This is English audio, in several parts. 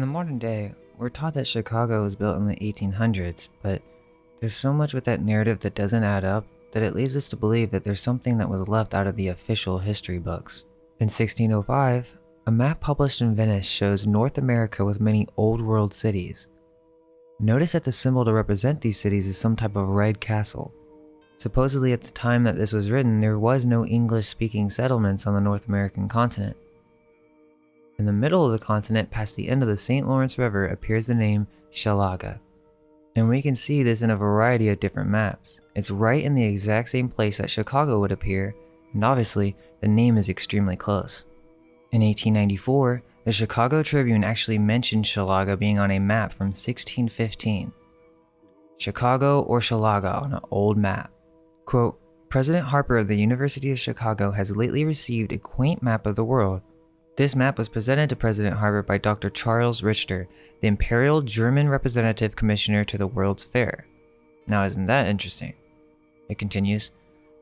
In the modern day, we're taught that Chicago was built in the 1800s, but there's so much with that narrative that doesn't add up that it leads us to believe that there's something that was left out of the official history books. In 1605, a map published in Venice shows North America with many Old World cities. Notice that the symbol to represent these cities is some type of red castle. Supposedly at the time that this was written, there was no English-speaking settlements on the North American continent. In the middle of the continent, past the end of the St. Lawrence River, appears the name CHILAGA. And we can see this in a variety of different maps. It's right in the exact same place that Chicago would appear, and obviously, the name is extremely close. In 1894, the Chicago Tribune actually mentioned CHILAGA being on a map from 1615. Chicago or CHILAGA on an old map. Quote, President Harper of the University of Chicago has lately received a quaint map of the world. This map was presented to President Harper by Dr. Charles Richter, the Imperial German Representative Commissioner to the World's Fair. Now isn't that interesting? It continues,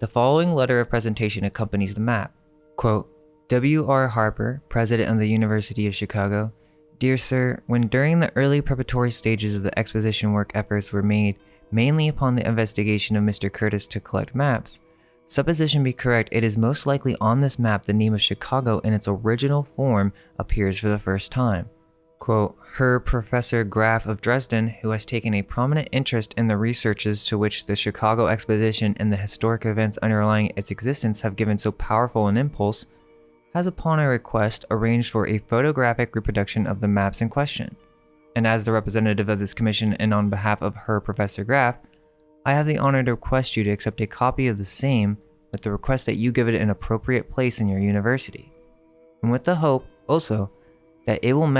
the following letter of presentation accompanies the map. Quote, W.R. Harper, President of the University of Chicago. Dear Sir, when during the early preparatory stages of the exposition work efforts were made mainly upon the investigation of Mr. Curtis to collect maps, supposition be correct, it is most likely on this map the name of Chicago in its original form appears for the first time. Quote, Herr Professor Graf of Dresden, who has taken a prominent interest in the researches to which the Chicago Exposition and the historic events underlying its existence have given so powerful an impulse, has upon our request arranged for a photographic reproduction of the maps in question. And as the representative of this commission and on behalf of Herr Professor Graf, I have the honor to request you to accept a copy of the same with the request that you give it an appropriate place in your university. And with the hope, also, that it will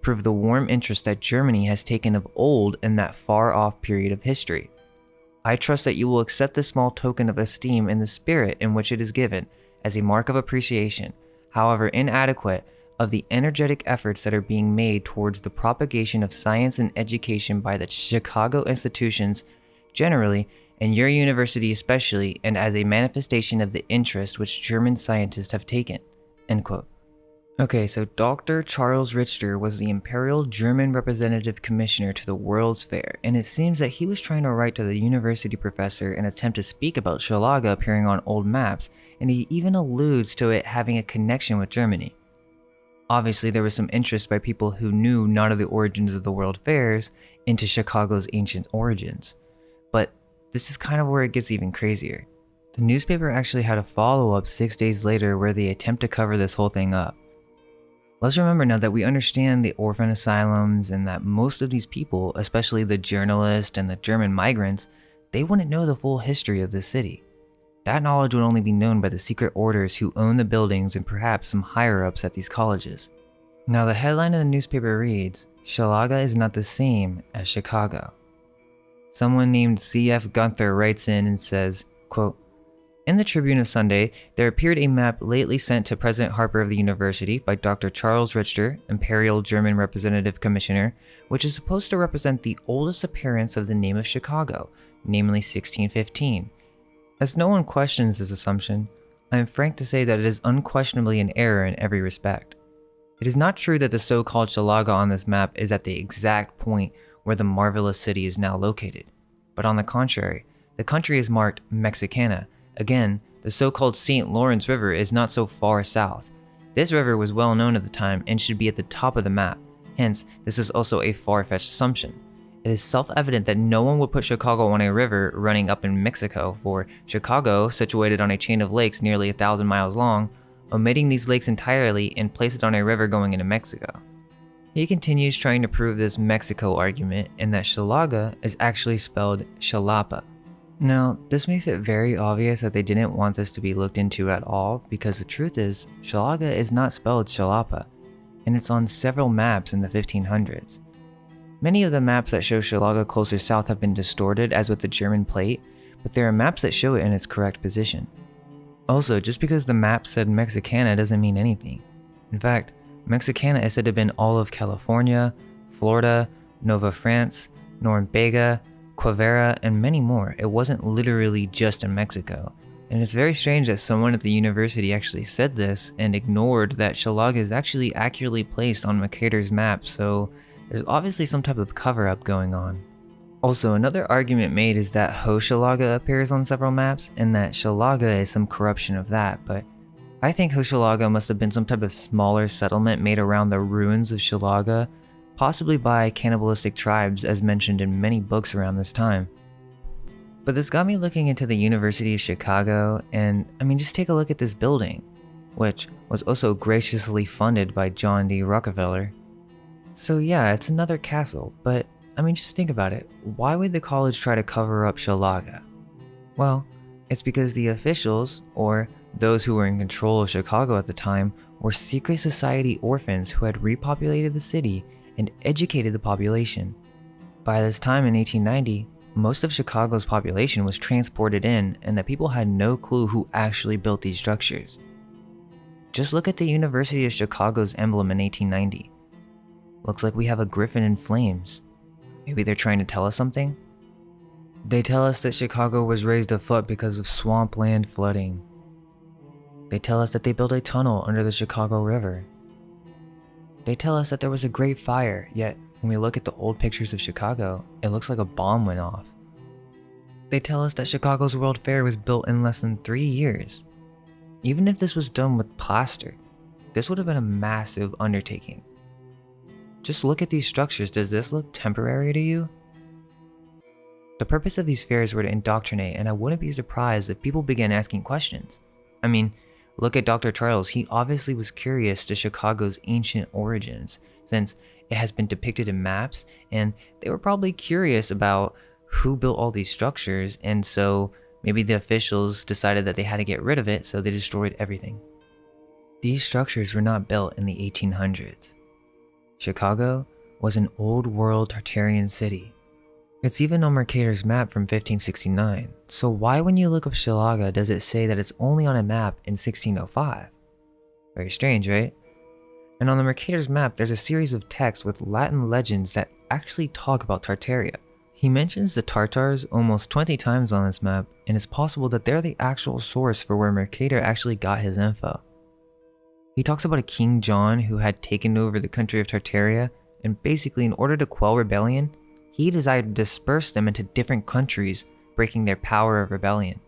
prove the warm interest that Germany has taken of old in that far-off period of history. I trust that you will accept this small token of esteem in the spirit in which it is given, as a mark of appreciation, however inadequate, of the energetic efforts that are being made towards the propagation of science and education by the Chicago institutions generally, and your university especially, and as a manifestation of the interest which German scientists have taken. End quote. Okay, so Dr. Charles Richter was the Imperial German Representative Commissioner to the World's Fair, and it seems that he was trying to write to the university professor and attempt to speak about CHILAGA appearing on old maps, and he even alludes to it having a connection with Germany. Obviously, there was some interest by people who knew not of the origins of the World Fairs into Chicago's ancient origins. But this is kind of where it gets even crazier. The newspaper actually had a follow-up 6 days later where they attempt to cover this whole thing up. Let's remember now that we understand the orphan asylums and that most of these people, especially the journalists and the German migrants, they wouldn't know the full history of this city. That knowledge would only be known by the secret orders who own the buildings and perhaps some higher-ups at these colleges. Now the headline of the newspaper reads, CHILAGA is not the same as Chicago. Someone named C.F. Gunther writes in and says, quote, In the Tribune of Sunday, there appeared a map lately sent to President Harper of the University by Dr. Charles Richter, Imperial German Representative Commissioner, which is supposed to represent the oldest appearance of the name of Chicago, namely 1615. As no one questions this assumption, I am frank to say that it is unquestionably an error in every respect. It is not true that the so-called CHILAGA on this map is at the exact point where the marvelous city is now located, but on the contrary, the country is marked Mexicana. Again, the so-called St. Lawrence River is not so far south. This river was well known at the time and should be at the top of the map, hence this is also a far-fetched assumption. It is self-evident that no one would put Chicago on a river running up in Mexico, for Chicago, situated on a chain of lakes nearly 1,000 miles long, omitting these lakes entirely and place it on a river going into Mexico. He continues trying to prove this Mexico argument and that CHILAGA is actually spelled Chilapa. Now, this makes it very obvious that they didn't want this to be looked into at all because the truth is, CHILAGA is not spelled Chilapa, and it's on several maps in the 1500s. Many of the maps that show CHILAGA closer south have been distorted as with the German plate, but there are maps that show it in its correct position. Also, just because the map said Mexicana doesn't mean anything. In fact, Mexicana is said to have been all of California, Florida, Nova France, Noruega, Quivira, and many more. It wasn't literally just in Mexico. And it's very strange that someone at the university actually said this and ignored that CHILAGA is actually accurately placed on Mercator's map, so there's obviously some type of cover-up going on. Also, another argument made is that Hochelaga appears on several maps and that CHILAGA is some corruption of that, but I think Hochelaga must have been some type of smaller settlement made around the ruins of CHILAGA, possibly by cannibalistic tribes as mentioned in many books around this time. But this got me looking into the University of Chicago, and I mean, just take a look at this building, which was also graciously funded by John D. Rockefeller. So yeah, it's another castle, but I mean, just think about it. Why would the college try to cover up CHILAGA? Well, it's because the officials, or those who were in control of Chicago at the time, were secret society orphans who had repopulated the city and educated the population. By this time in 1890, most of Chicago's population was transported in, and the people had no clue who actually built these structures. Just look at the University of Chicago's emblem in 1890. Looks like we have a griffin in flames. Maybe they're trying to tell us something? They tell us that Chicago was raised afoot because of swampland flooding. They tell us that they built a tunnel under the Chicago River. They tell us that there was a great fire, yet when we look at the old pictures of Chicago, it looks like a bomb went off. They tell us that Chicago's World Fair was built in less than 3 years. Even if this was done with plaster, this would have been a massive undertaking. Just look at these structures. Does this look temporary to you? The purpose of these fairs were to indoctrinate, and I wouldn't be surprised if people began asking questions. I mean, look at Dr. Charles. He obviously was curious to Chicago's ancient origins, since it has been depicted in maps, and they were probably curious about who built all these structures, and so maybe the officials decided that they had to get rid of it, so they destroyed everything. These structures were not built in the 1800s. Chicago was an old world Tartarian city. It's even on Mercator's map from 1569, so why when you look up CHILAGA does it say that it's only on a map in 1605? Very strange, right? And on the Mercator's map, there's a series of texts with Latin legends that actually talk about Tartaria. He mentions the Tartars almost 20 times on this map, and it's possible that they're the actual source for where Mercator actually got his info. He talks about a King John who had taken over the country of Tartaria, and basically in order to quell rebellion, he decided to disperse them into different countries, breaking their power of rebellion.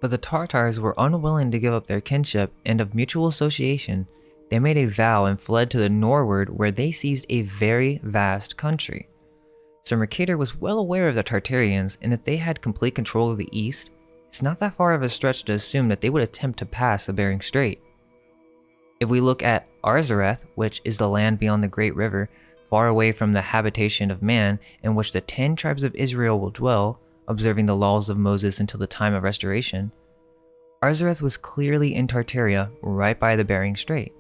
But the Tartars were unwilling to give up their kinship, and of mutual association, they made a vow and fled to the northward where they seized a very vast country. So Mercator was well aware of the Tartarians, and if they had complete control of the east, it's not that far of a stretch to assume that they would attempt to pass the Bering Strait. If we look at Arzareth, which is the land beyond the Great River, far away from the habitation of man, in which the 10 tribes of Israel will dwell, observing the laws of Moses until the time of restoration, Arzareth was clearly in Tartaria, right by the Bering Strait.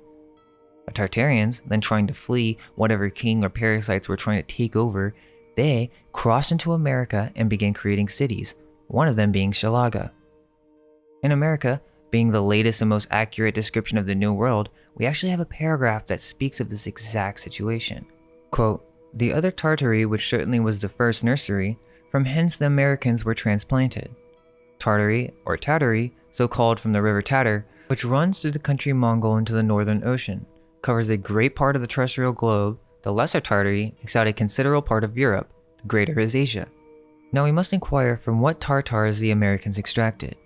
The Tartarians, then trying to flee whatever king or parasites were trying to take over, they crossed into America and began creating cities, one of them being CHILAGA. In America, being the latest and most accurate description of the New World, we actually have a paragraph that speaks of this exact situation. Quote, "The other Tartary, which certainly was the first nursery, from hence the Americans were transplanted. Tartary, or Tatary, so called from the river Tatar, which runs through the country Mongol into the Northern Ocean, covers a great part of the terrestrial globe. The lesser Tartary makes out a considerable part of Europe, the greater is Asia. Now we must inquire from what Tartars the Americans extracted.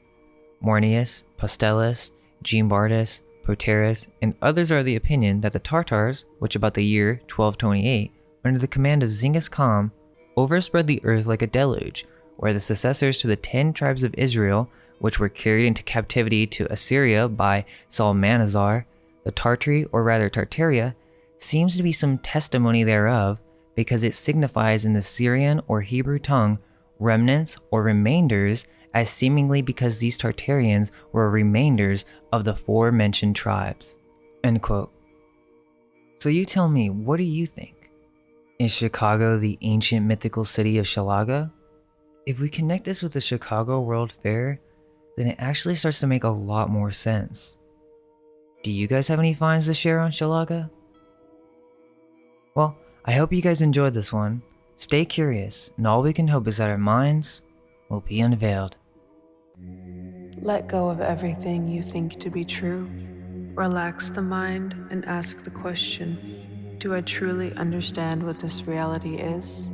Mornius, Postellus, Jean-Bardus, Proterus, and others are of the opinion that the Tartars, which about the year 1228, under the command of Zingis Khan, overspread the earth like a deluge, where the successors to the 10 tribes of Israel, which were carried into captivity to Assyria by Salmanazar, the Tartary, or rather Tartaria, seems to be some testimony thereof, because it signifies in the Syrian or Hebrew tongue remnants or remainders, as seemingly because these Tartarians were remainders of the forementioned tribes." End quote. So you tell me, what do you think? Is Chicago the ancient mythical city of CHILAGA? If we connect this with the Chicago World Fair, then it actually starts to make a lot more sense. Do you guys have any finds to share on CHILAGA? Well, I hope you guys enjoyed this one. Stay curious, and all we can hope is that our minds will be unveiled. Let go of everything you think to be true. Relax the mind and ask the question, do I truly understand what this reality is?